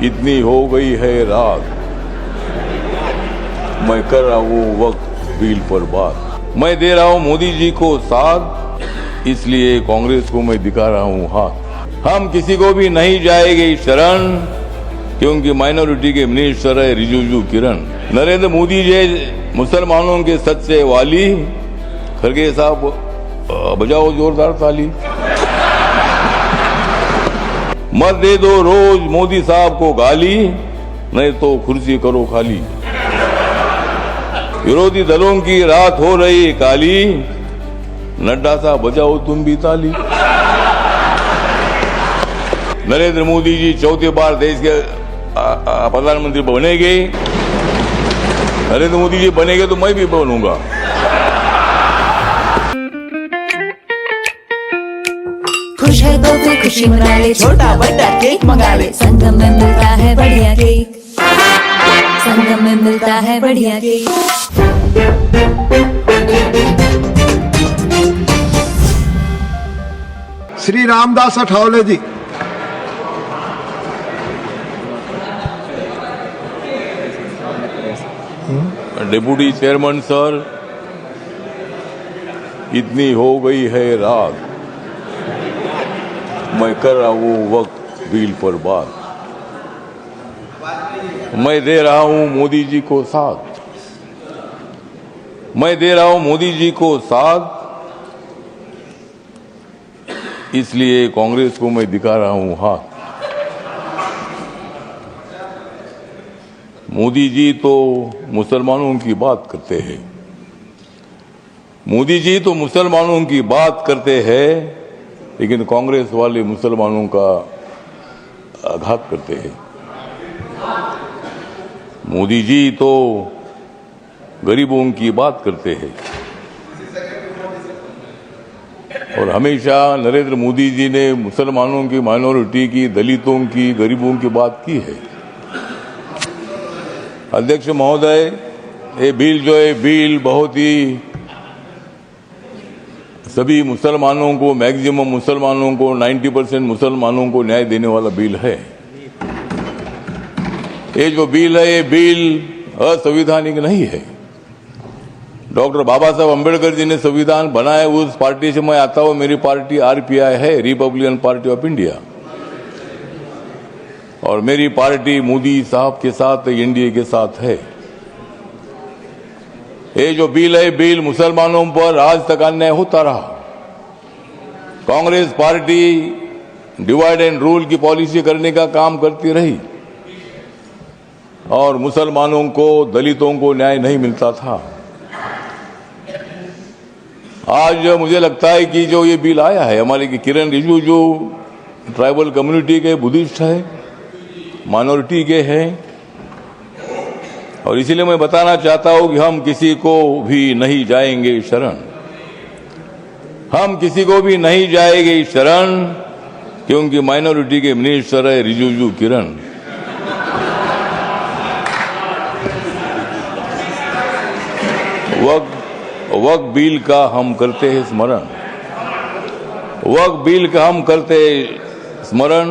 इतनी हो गई है रात, मैं कर रहा हूँ वक्त बिल पर बात। मैं दे रहा हूँ मोदी जी को साथ, इसलिए कांग्रेस को मैं दिखा रहा हूँ हाथ। हम किसी को भी नहीं जाएंगे शरण, क्योंकि माइनॉरिटी के मिनिस्टर है रिजिजू किरण। नरेंद्र मोदी जी मुसलमानों के सच्चे वाली, खड़गे साहब बजाओ जोरदार ताली। मत दे दो रोज मोदी साहब को गाली, नहीं तो कुर्सी करो खाली। विरोधी दलों की रात हो रही काली, नड्डा साहब बजाओ तुम भी ताली। नरेंद्र मोदी जी चौथी बार देश के प्रधानमंत्री बनेंगे। नरेंद्र मोदी जी बनेंगे तो मैं भी बनूंगा। खुश है तो फिर खुशी मना ले, छोटा बड़ा केक मंगा ले। संगम में मिलता है बढ़िया केक, संगम में मिलता है बढ़िया केक। श्री रामदास अठावले जी। डिप्टी चेयरमैन सर, इतनी हो गई है रात, मैं कर रहा हूँ वक्त बिल पर बात। मैं दे रहा हूँ मोदी जी को साथ, मैं दे रहा हूँ मोदी जी को साथ, इसलिए कांग्रेस को मैं दिखा रहा हूँ हाथ। मोदी जी तो मुसलमानों की बात करते हैं, मोदी जी तो मुसलमानों की बात करते हैं, लेकिन कांग्रेस वाले मुसलमानों का आघात करते हैं। मोदी जी तो गरीबों की बात करते हैं, और हमेशा नरेंद्र मोदी जी ने मुसलमानों की, माइनॉरिटी की, दलितों की, गरीबों की बात की है। अध्यक्ष महोदय, ये बिल जो है, बिल बहुत ही सभी मुसलमानों को, मैक्सिमम मुसलमानों को, 90% मुसलमानों को न्याय देने वाला बिल है। ये जो बिल है, ये बिल असंवैधानिक नहीं है। डॉक्टर बाबा साहब अम्बेडकर जी ने संविधान बनाया, उस पार्टी से मैं आता हूं। मेरी पार्टी आरपीआई है, रिपब्लिकन पार्टी ऑफ इंडिया, और मेरी पार्टी मोदी साहब के साथ, एनडीए के साथ है। ये जो बिल है, बिल मुसलमानों पर आज तक अन्याय होता रहा। Congress party divide and rule की पॉलिसी करने का काम करती रही, और मुसलमानों को, दलितों को न्याय नहीं मिलता था। आज मुझे लगता है कि जो ये बिल आया है, हमारे किरण रिजिजू जो ट्राइबल कम्युनिटी के बुद्धिस्ट है, माइनॉरिटी के हैं, और इसीलिए मैं बताना चाहता हूं कि हम किसी को भी नहीं जाएंगे शरण, हम किसी को भी नहीं जाएंगे शरण, क्योंकि माइनॉरिटी के मिनिस्टर है रिजिजू किरण। वक्त बिल का हम करते हैं स्मरण, वक्त बिल का हम करते हैं स्मरण,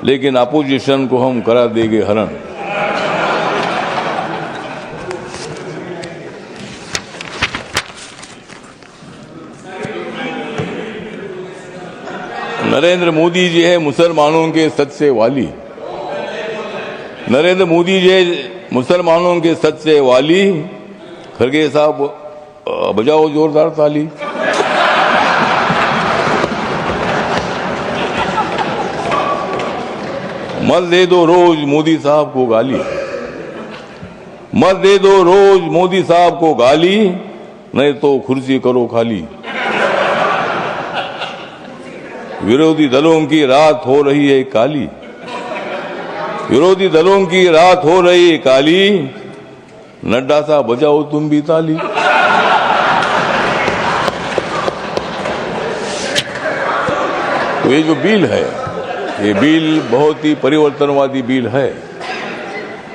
लेकिन अपोजिशन को हम करा देंगे हरण। नरेंद्र मोदी जी है मुसलमानों के सच्चे वाली, नरेंद्र मोदी जी मुसलमानों के सच्चे वाली, खड़गे साहब बजाओ जोरदार ताली। मत दे दो रोज मोदी साहब को गाली, मत दे दो रोज मोदी साहब को गाली, नहीं तो कुर्सी करो खाली। विरोधी दलों की रात हो रही है काली, विरोधी दलों की रात हो रही है काली, नड्डा साहब बजाओ तुम भी ताली। तो ये जो बिल है, ये बिल बहुत ही परिवर्तनवादी बिल है।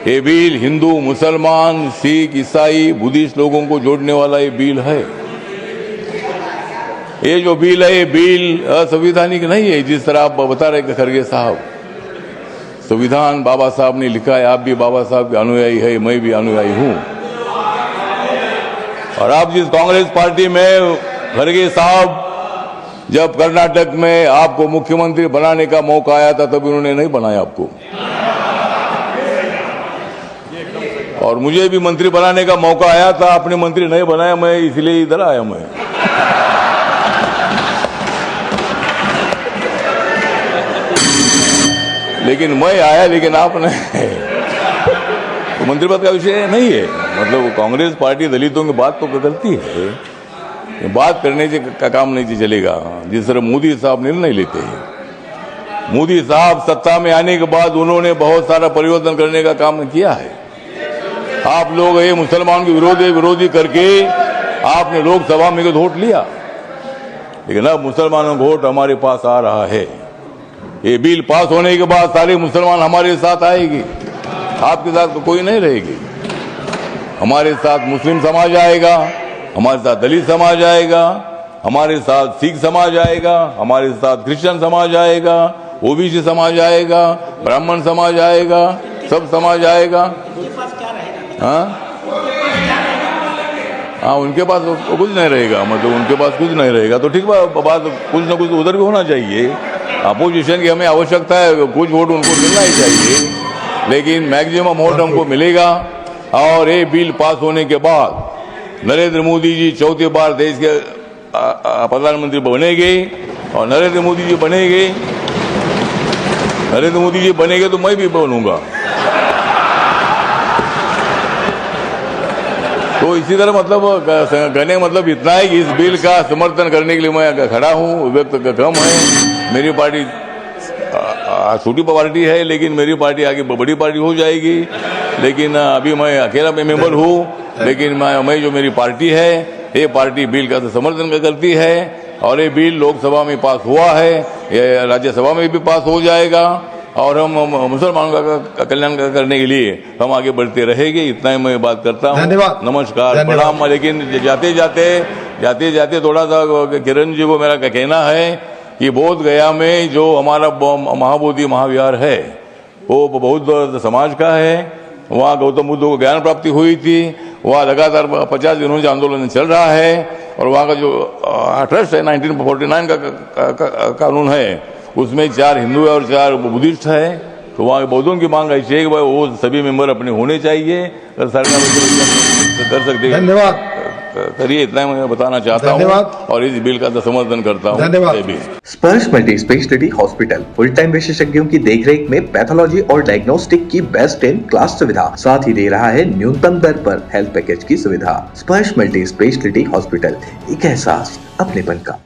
ये बिल हिंदू, मुसलमान, सिख, ईसाई, बुद्धिस्ट लोगों को जोड़ने वाला ये बिल है। ये जो बिल है, ये बिल असंवैधानिक नहीं है, जिस तरह आप बता रहे खड़गे साहब। संविधान बाबा साहब ने लिखा है, आप भी बाबा साहब के अनुयायी है, मैं भी अनुयायी हूं। और आप जिस कांग्रेस पार्टी में खड़गे साहब जब कर्नाटक में आपको मुख्यमंत्री बनाने का मौका आया था तब उन्होंने नहीं बनाया आपको, और मुझे भी मंत्री बनाने का मौका आया था, आपने मंत्री नहीं बनाया, मैं इसलिए इधर आया। मैं लेकिन मैं आया, लेकिन आप नहीं। तो मंत्री पद का विषय नहीं है। मतलब कांग्रेस पार्टी दलितों की बात तो करती है, बात करने से का काम नहीं चलेगा। जिस तरह मोदी साहब निर्णय लेते हैं, मोदी साहब सत्ता में आने के बाद उन्होंने बहुत सारा परिवर्तन करने का काम किया है। आप लोग ये मुसलमान के विरोधी करके आपने लोकसभा में वोट लिया, लेकिन अब मुसलमानों का वोट हमारे पास आ रहा है। ये बिल पास होने के बाद सारे मुसलमान हमारे साथ आएगी, आपके साथ तो कोई नहीं रहेगी। हमारे साथ मुस्लिम समाज आएगा, हमारे साथ दलित समाज आएगा, हमारे साथ सिख समाज आएगा, हमारे साथ क्रिश्चियन समाज आएगा, ओबीसी समाज आएगा, ब्राह्मण समाज आएगा, सब समाज आएगा। हाँ, उनके पास कुछ नहीं रहेगा, मतलब उनके पास कुछ नहीं रहेगा तो ठीक बात, कुछ ना कुछ उधर भी होना चाहिए। अपोजिशन की हमें आवश्यकता है, कुछ वोट उनको मिलना ही चाहिए, लेकिन मैक्सिमम वोट हमको मिलेगा। और ये बिल पास होने के बाद नरेंद्र मोदी जी चौथी बार देश के प्रधानमंत्री बनेंगे, और नरेंद्र मोदी जी बनेंगे तो मैं भी बनूंगा। तो इसी तरह मतलब कहने मतलब इतना है कि इस बिल का समर्थन करने के लिए मैं खड़ा हूं। व्यक्त कम है, मेरी पार्टी छोटी पार्टी है, लेकिन मेरी पार्टी आगे बड़ी पार्टी हो जाएगी। लेकिन अभी मैं अकेला मेंबर हूं, लेकिन मैं जो मेरी पार्टी है, ये पार्टी बिल का समर्थन करती है, और ये बिल लोकसभा में पास हुआ है, ये राज्यसभा में भी पास हो जाएगा, और हम मुसलमानों का कल्याण करने के लिए हम आगे बढ़ते रहेंगे। इतना ही मैं बात करता हूँ। धन्यवाद, नमस्कार, प्रणाम। लेकिन जाते जाते थोड़ा सा किरण जी को मेरा कहना है कि बोध गया में जो हमारा महाबोधि महाविहार है वो बौद्ध समाज का है। वहाँ गौतम बुद्ध को ज्ञान प्राप्ति हुई थी, वहाँ लगातार 50 दिनों से आंदोलन चल रहा है, और वहाँ का जो ट्रस्ट है 1949 का कानून है, उसमें 4 हिंदू और 4 बुद्धिस्ट है। तो वहाँ के बौद्धों की मांग ऐसी है कि भाई वो सभी मेंबर अपने होने चाहिए, अगर सरकार कर सकते हैं। धन्यवाद, करिए, इतना मैं बताना चाहता हूँ, और इस बिल का समर्थन करता हूँ। धन्यवाद। स्पर्श multi speciality hospital full time विशेषज्ञों की देखरेख में पैथोलॉजी और डायग्नोस्टिक की बेस्ट इन क्लास सुविधा, साथ ही दे रहा है न्यूनतम दर पर हेल्थ पैकेज की सुविधा। स्पर्श मल्टी स्पेशलिटी हॉस्पिटल, एक एहसास अपनेपन का।